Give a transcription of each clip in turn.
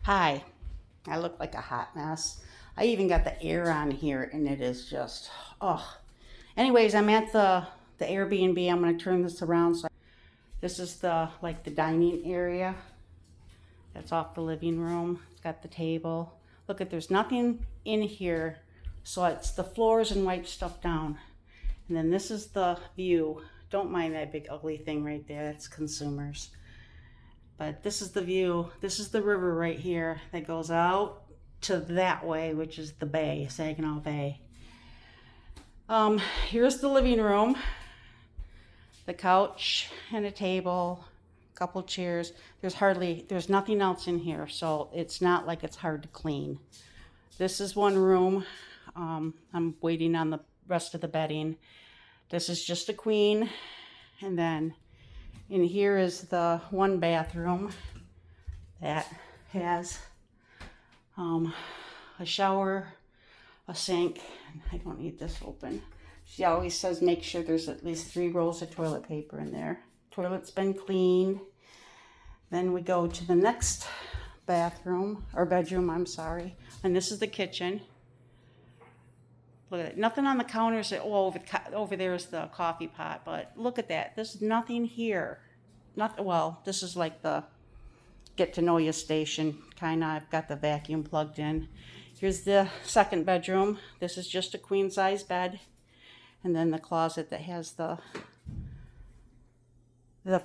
Hi, I look like a hot mess. I even got the air on here and it is just, oh. Anyways, I'm at the Airbnb. I'm gonna turn this around. So this is the dining area. That's off the living room. It's got the table. Look at, there's nothing in here. So it's the floors and wipe stuff down. And then this is the view. Don't mind that big ugly thing right there. That's consumers. But this is the view. This is the river right here that goes out to that way, which is the bay, Saginaw Bay. Here's the living room. The couch and a table, a couple chairs. There's nothing else in here, so it's not like it's hard to clean. This is one room. I'm waiting on the rest of the bedding. This is just a queen, and then in here is the one bathroom that has a shower, a sink. I don't need this open. She always says make sure there's at least 3 rolls of toilet paper in there. Toilet's been cleaned. Then we go to the next bathroom, or bedroom, I'm sorry. And this is the kitchen. Look at it. Nothing on the counters. Over there is the coffee pot, but look at that. There's nothing here. This is like the get to know you station, kind of. I've got the vacuum plugged in. Here's the second bedroom. This is just a queen size bed. And then the closet that has the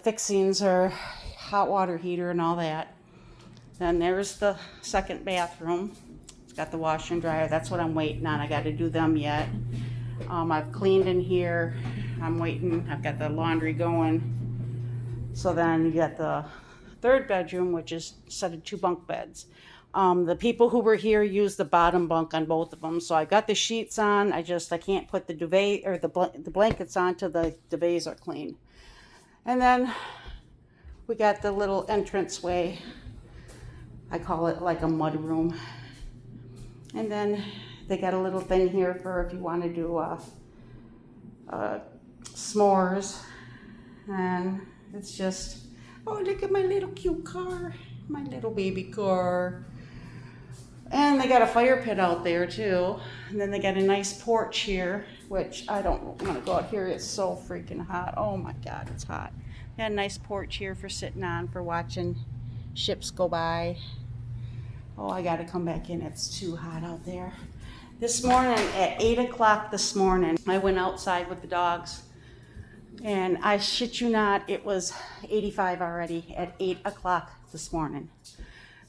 fixings or hot water heater and all that. Then there's the second bathroom. It's got the washer and dryer. That's what I'm waiting on. I got to do them yet. I've cleaned in here. I'm waiting. I've got the laundry going. So then you got the third bedroom, which is a set of 2 bunk beds. The people who were here used the bottom bunk on both of them. So I got the sheets on. I can't put the duvet or the blankets on till the duvets are clean. And then we got the little entranceway. I call it like a mud room. And then they got a little thing here for if you want to do s'mores. And it's just, oh, look at my little cute car, my little baby car. And they got a fire pit out there too. And then they got a nice porch here, which I don't want to go out here. It's so freaking hot. Oh my God, it's hot. They got a nice porch here for sitting on, for watching ships go by. Oh, I got to come back in. It's too hot out there. This morning at 8 o'clock this morning, I went outside with the dogs. And I shit you not, it was 85 already at 8 o'clock this morning.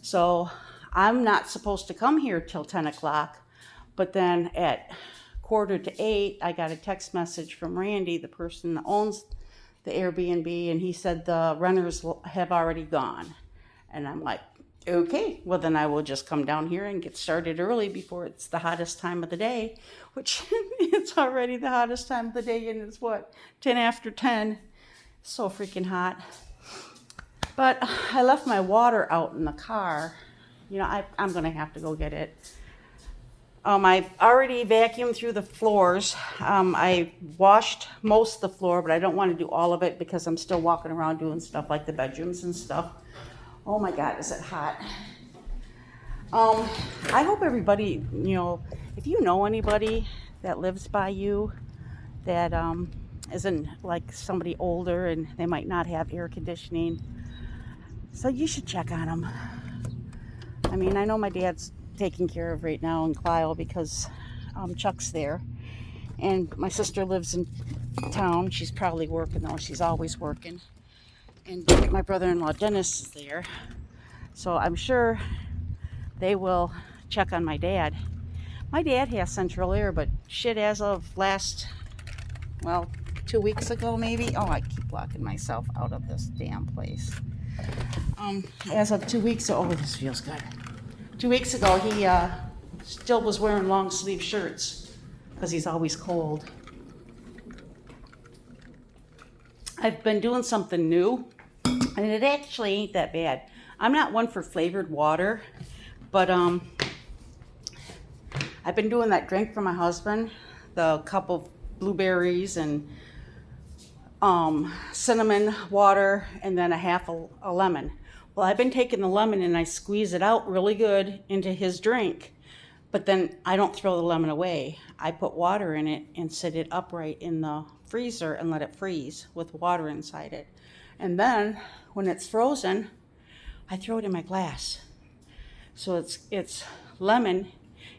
So I'm not supposed to come here till 10 o'clock. But then at 7:45, I got a text message from Randy, the person that owns the Airbnb, and he said the renters have already gone. And I'm like, okay, well then I will just come down here and get started early before it's the hottest time of the day, which it's already the hottest time of the day, and it's 10 after 10. So freaking hot. But I left my water out in the car. You know, I'm gonna have to go get it. I've already vacuumed through the floors. I washed most of the floor, but I don't want to do all of it because I'm still walking around doing stuff like the bedrooms and stuff. Oh my God, is it hot? I hope everybody, if you know anybody that lives by you that isn't like somebody older and they might not have air conditioning, so you should check on them. I mean, I know my dad's taken care of right now in Clio because Chuck's there. And my sister lives in town. She's probably working though. She's always working. And my brother-in-law Dennis is there, so I'm sure they will check on my dad. My dad has central air, but shit, as of 2 weeks ago maybe. Oh, I keep blocking myself out of this damn place. As of 2 weeks ago, oh, this feels good. 2 weeks ago, he still was wearing long sleeve shirts because he's always cold. I've been doing something new, and it actually ain't that bad. I'm not one for flavored water, but I've been doing that drink for my husband, the cup of blueberries and cinnamon water, and then a half a lemon. Well, I've been taking the lemon and I squeeze it out really good into his drink, but then I don't throw the lemon away. I put water in it and set it upright in the freezer and let it freeze with water inside it. And then when it's frozen, I throw it in my glass. So it's lemon,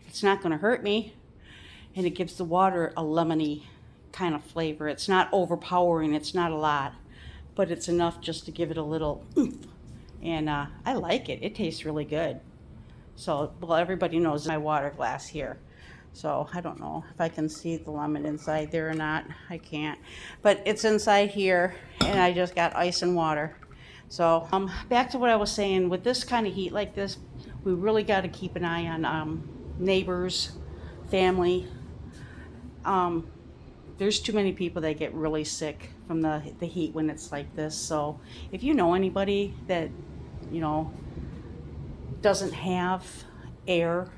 it's not gonna hurt me, and it gives the water a lemony kind of flavor. It's not overpowering, it's not a lot, but it's enough just to give it a little oomph. And I like it. It tastes really good. So, well, everybody knows my water glass here. So I don't know if I can see the lemon inside there or not. I can't. But it's inside here, and I just got ice and water. So back to what I was saying. With this kind of heat like this, we really got to keep an eye on neighbors, family. There's too many people that get really sick from the heat when it's like this. So if you know anybody that, you know, doesn't have air,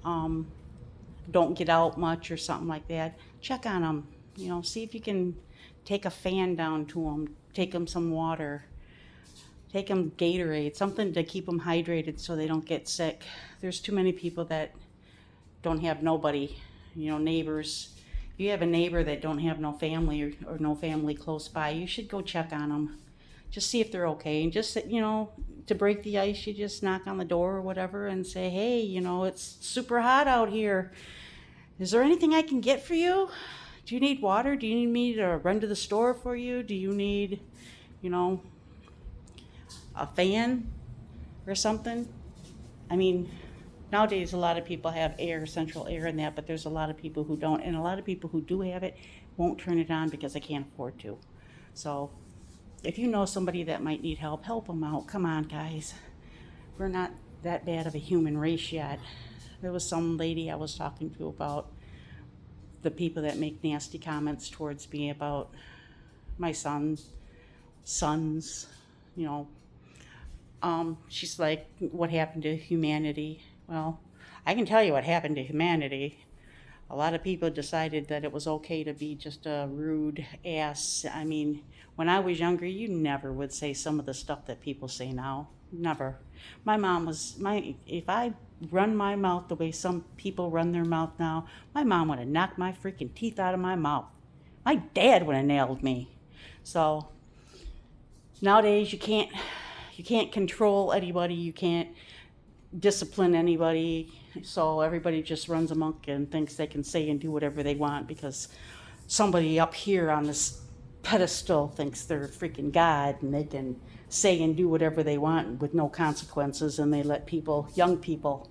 don't get out much or something like that, check on them. You know, see if you can take a fan down to them, take them some water, take them Gatorade, something to keep them hydrated so they don't get sick. There's too many people that don't have nobody, you know, neighbors. If you have a neighbor that don't have no family or no family close by, you should go check on them. Just see if they're okay. And just, you know, to break the ice, you just knock on the door or whatever and say, hey, you know, it's super hot out here. Is there anything I can get for you? Do you need water? Do you need me to run to the store for you? Do you need, you know, a fan or something? I mean, nowadays a lot of people have air, central air and that, but there's a lot of people who don't. And a lot of people who do have it won't turn it on because they can't afford to. So if you know somebody that might need help, help them out. Come on, guys. We're not that bad of a human race yet. There was some lady I was talking to about the people that make nasty comments towards me about my sons, you know. She's like, what happened to humanity? Well, I can tell you what happened to humanity. A lot of people decided that it was okay to be just a rude ass. I mean, when I was younger, you never would say some of the stuff that people say now. Never. My mom was, if I run my mouth the way some people run their mouth now, my mom would have knocked my freaking teeth out of my mouth. My dad would have nailed me. So nowadays you can't control anybody, you can't discipline anybody, so everybody just runs amok and thinks they can say and do whatever they want because somebody up here on this pedestal thinks they're freaking God and they can say and do whatever they want with no consequences, and they let people, young people,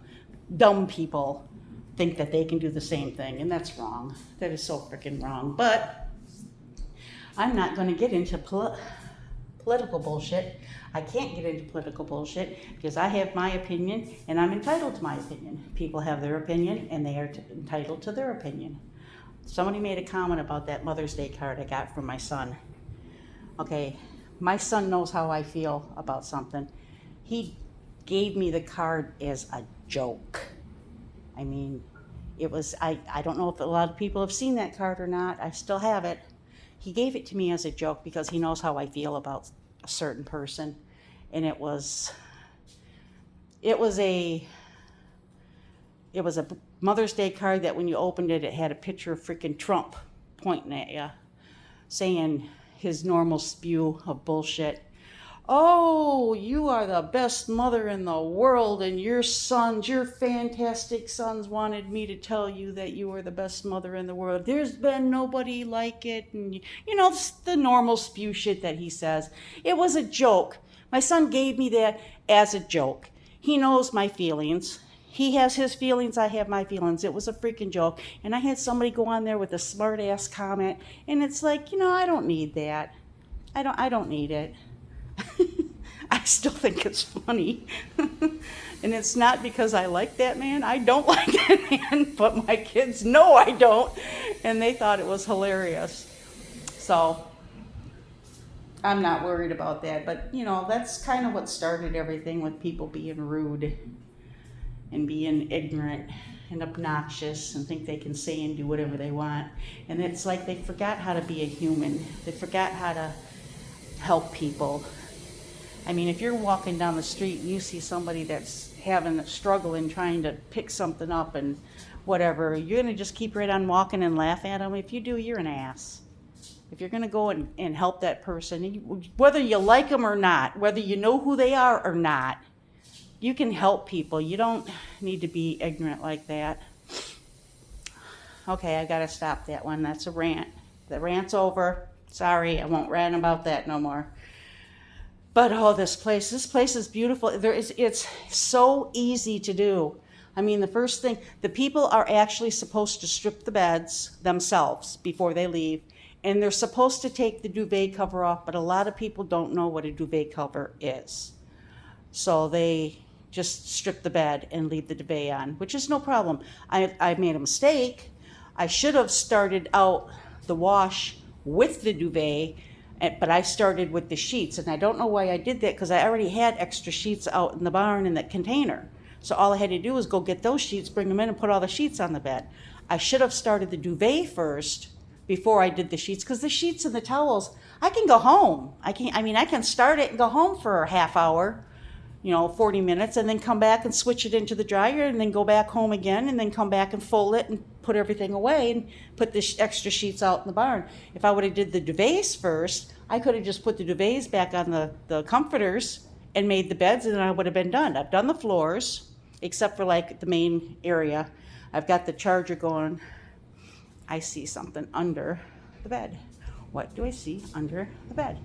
dumb people, think that they can do the same thing, and that's wrong. That is so freaking wrong. But I'm not going to get into political bullshit. I can't get into political bullshit because I have my opinion and I'm entitled to my opinion. People have their opinion and they are entitled to their opinion. Somebody made a comment about that Mother's Day card I got from my son. Okay, my son knows how I feel about something. He gave me the card as a joke. I mean, it was, I don't know if a lot of people have seen that card or not. I still have it. He gave it to me as a joke because he knows how I feel about a certain person. And it was a Mother's Day card that when you opened it, it had a picture of freaking Trump pointing at you, saying his normal spew of bullshit. Oh, you are the best mother in the world, and your sons, your fantastic sons, wanted me to tell you that you are the best mother in the world. There's been nobody like it, and you know, the normal spew shit that he says. It was a joke. My son gave me that as a joke. He knows my feelings. He has his feelings, I have my feelings. It was a freaking joke. And I had somebody go on there with a smart ass comment, and it's like, you know, I don't need that. I don't need it. I still think it's funny. And it's not because I like that man. I don't like that man, but my kids know I don't. And they thought it was hilarious. So I'm not worried about that. But, you know, that's kind of what started everything, with people being rude and being ignorant and obnoxious and think they can say and do whatever they want. And it's like they forgot how to be a human. They forgot how to help people. I mean, if you're walking down the street and you see somebody that's having a struggle and trying to pick something up and whatever, you're going to just keep right on walking and laugh at them. If you do, you're an ass. If you're going to go and help that person, whether you like them or not, whether you know who they are or not, you can help people. You don't need to be ignorant like that. Okay, I got to stop that one. That's a rant. The rant's over. Sorry, I won't rant about that no more. But oh, this place is beautiful. It's so easy to do. I mean, the first thing, the people are actually supposed to strip the beds themselves before they leave, and they're supposed to take the duvet cover off, but a lot of people don't know what a duvet cover is. So they just strip the bed and leave the duvet on, which is no problem. I made a mistake. I should have started out the wash with the duvet, but I started with the sheets, and I don't know why I did that, because I already had extra sheets out in the barn in that container. So all I had to do was go get those sheets, bring them in, and put all the sheets on the bed. I should have started the duvet first before I did the sheets, because the sheets and the towels, I can go home. I can start it and go home for a half hour, 40 minutes, and then come back and switch it into the dryer, and then go back home again, and then come back and fold it and put everything away and put the extra sheets out in the barn. If I would have did the duvets first, I could have just put the duvets back on the comforters and made the beds, and then I would have been done. I've done the floors, except for like the main area. I've got the charger going. I see something under the bed. What do I see under the bed?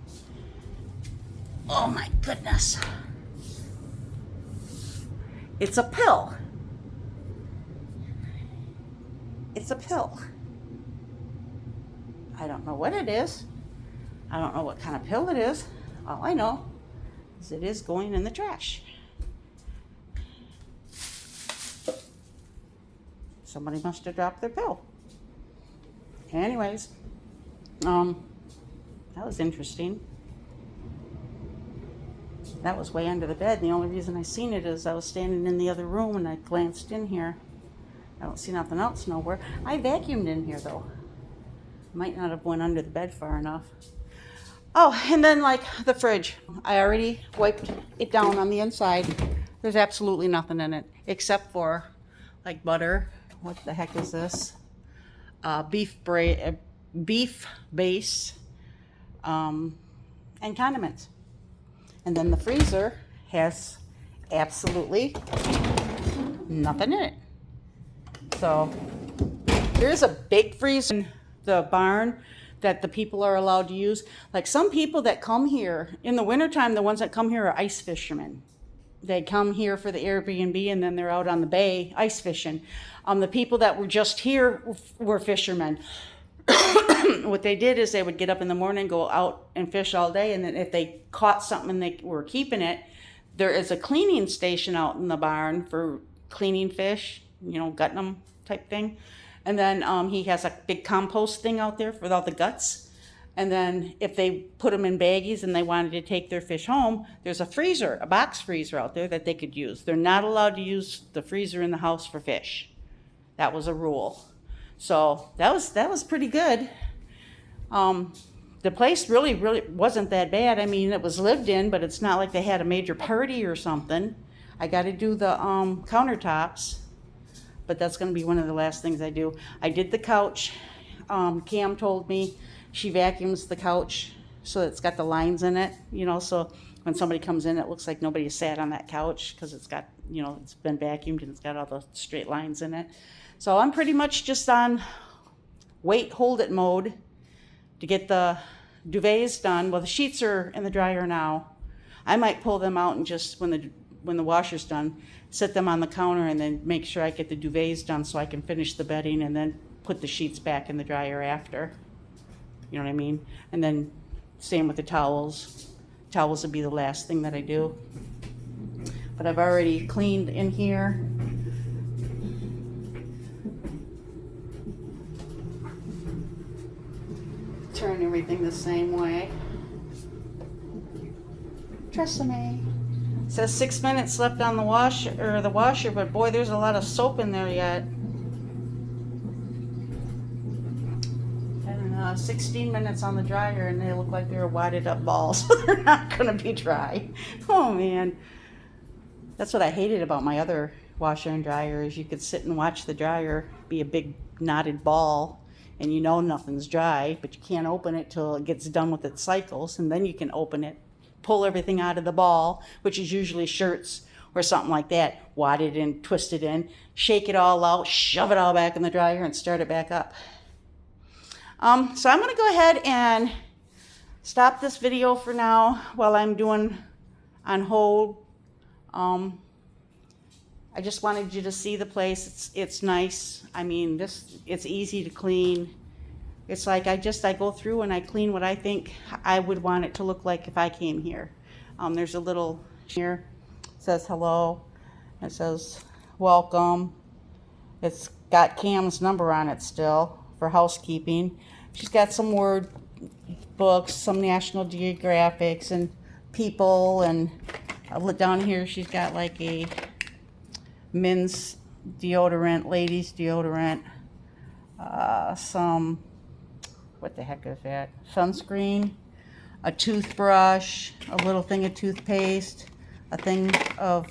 Oh my goodness. It's a pill. It's a pill. I don't know what it is. I don't know what kind of pill it is. All I know is it is going in the trash. Somebody must have dropped their pill. Anyways, that was interesting. That was way under the bed. And the only reason I seen it is I was standing in the other room and I glanced in here. I don't see nothing else nowhere. I vacuumed in here though. Might not have went under the bed far enough. Oh, and then like the fridge. I already wiped it down on the inside. There's absolutely nothing in it except for like butter. What the heck is this? Beef base, and condiments. And then the freezer has absolutely nothing in it. So there's a big freezer in the barn that the people are allowed to use. Like some people that come here in the wintertime, the ones that come here are ice fishermen. They come here for the Airbnb and then they're out on the bay ice fishing. The people that were just here were fishermen. What they did is they would get up in the morning, go out and fish all day, and then if they caught something and they were keeping it, there is a cleaning station out in the barn for cleaning fish, gutting them type thing. And then he has a big compost thing out there for all the guts. And then if they put them in baggies and they wanted to take their fish home, there's a freezer, a box freezer out there that they could use. They're not allowed to use the freezer in the house for fish. That was a rule. So that was pretty good. The place really wasn't that bad. I mean, it was lived in, but it's not like they had a major party or something. I got to do the countertops, but that's going to be one of the last things I do. I did the couch. Cam told me she vacuums the couch so it's got the lines in it, so when somebody comes in, it looks like nobody sat on that couch because it's got, it's been vacuumed and it's got all the straight lines in it. So I'm pretty much just on wait, hold it mode to get the duvets done. Well, the sheets are in the dryer now. I might pull them out and just, when the washer's done, set them on the counter and then make sure I get the duvets done so I can finish the bedding and then put the sheets back in the dryer after. You know what I mean? And then same with the towels. Towels would be the last thing that I do. But I've already cleaned in here. Turn everything the same way. Tresemme. It says 6 minutes left on the washer, but boy, there's a lot of soap in there yet. I don't know, 16 minutes on the dryer and they look like they're wadded up balls. They're not going to be dry. Oh man. That's what I hated about my other washer and dryer is you could sit and watch the dryer be a big knotted ball and you know nothing's dry, but you can't open it till it gets done with its cycles, and then you can open it, pull everything out of the ball, which is usually shirts or something like that, wad it in, twist it in, shake it all out, shove it all back in the dryer and start it back up. So I'm gonna go ahead and stop this video for now while I'm doing on hold. I just wanted you to see the place. It's nice. I mean, it's easy to clean. It's like I go through and I clean what I think I would want it to look like if I came here. There's a little here, it says hello. It says welcome. It's got Cam's number on it still for housekeeping. She's got some word books, some National Geographics and people, and down here she's got like a men's deodorant, ladies deodorant, some, what the heck is that? Sunscreen, a toothbrush, a little thing of toothpaste, a thing of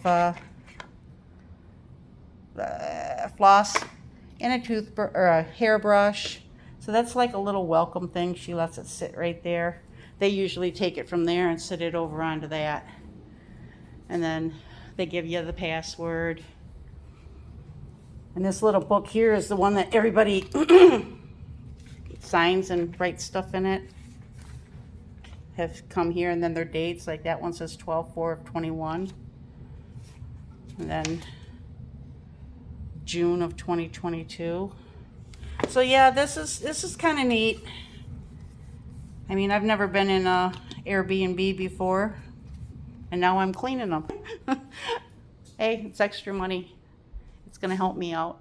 floss, and a toothbrush or a hairbrush. So that's like a little welcome thing. She lets it sit right there. They usually take it from there and sit it over onto that. And then they give you the password. And this little book here is the one that everybody signs and writes stuff in it. Have come here, and then their dates, like that one says 12/4/21. And then June of 2022. So yeah, this is kind of neat. I mean, I've never been in a Airbnb before, and now I'm cleaning them. Hey, it's extra money. It's gonna help me out.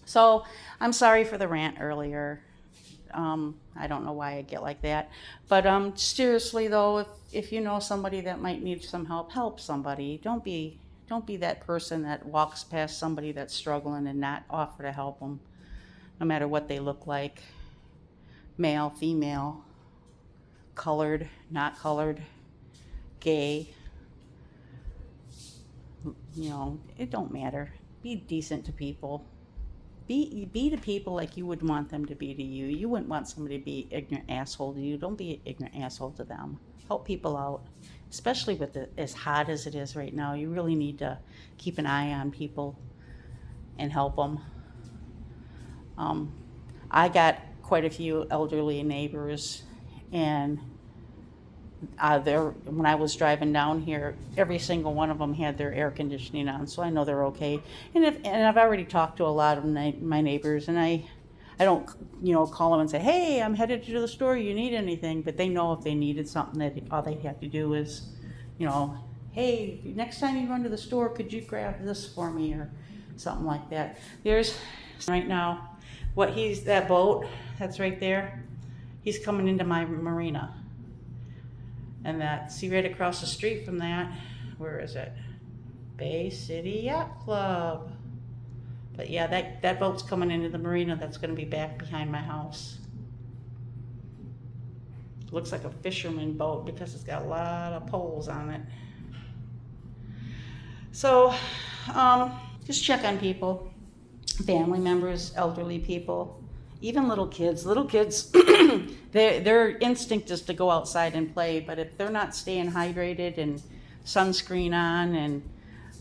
So I'm sorry for the rant earlier. I don't know why I get like that, but seriously though, if you know somebody that might need some help, help somebody. Don't be that person that walks past somebody that's struggling and not offer to help them, no matter what they look like, male, female, colored, not colored, gay. You know, it don't matter. Be decent to people. Be to people like you would want them to be to you. You wouldn't want somebody to be ignorant asshole to you. Don't be an ignorant asshole to them. Help people out, especially with it as hot as it is right now. You really need to keep an eye on people and help them. I got quite a few elderly neighbors, and when I was driving down here, every single one of them had their air conditioning on, so I know they're okay. And I've already talked to a lot of my neighbors, and I don't, call them and say, hey, I'm headed to the store, you need anything? But they know if they needed something, that all they have to do is, hey, next time you run to the store, could you grab this for me, or something like that. There's right now, that boat that's right there, he's coming into my marina. And see right across the street from that, where is it? Bay City Yacht Club. But yeah, that boat's coming into the marina. That's going to be back behind my house. Looks like a fisherman boat because it's got a lot of poles on it. So, just check on people, family members, elderly people. Even little kids, their instinct is to go outside and play, but if they're not staying hydrated and sunscreen on and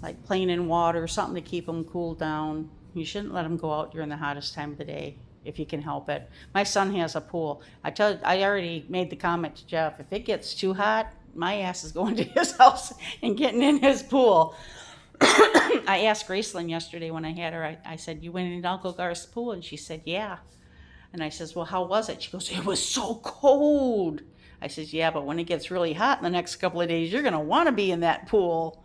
like playing in water, something to keep them cooled down, you shouldn't let them go out during the hottest time of the day if you can help it. My son has a pool. I already made the comment to Jeff, if it gets too hot, my ass is going to his house and getting in his pool. I asked Gracelyn yesterday when I had her, I said, you went in Uncle Garth's pool? And she said, yeah. And I says, well, how was it? She goes, it was so cold. I says, yeah, but when it gets really hot in the next couple of days, you're going to want to be in that pool.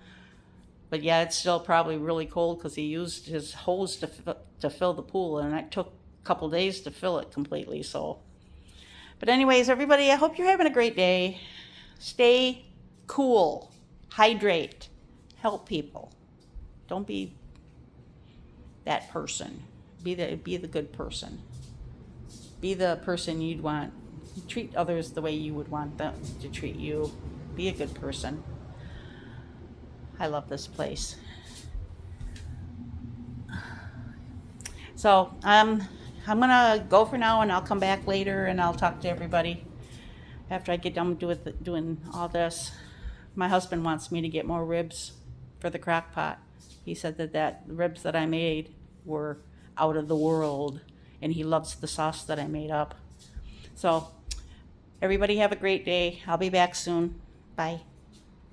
But yeah, it's still probably really cold because he used his hose to fill the pool, and it took a couple days to fill it completely. So, but anyways, everybody, I hope you're having a great day. Stay cool, hydrate, help people. Don't be that person. Be the good person. Be the person you'd want. Treat others the way you would want them to treat you. Be a good person. I love this place. So I'm gonna go for now, and I'll come back later and I'll talk to everybody after I get done doing all this. My husband wants me to get more ribs for the crock pot. He said that the ribs that I made were out of the world, and he loves the sauce that I made up. So everybody have a great day. I'll be back soon. Bye.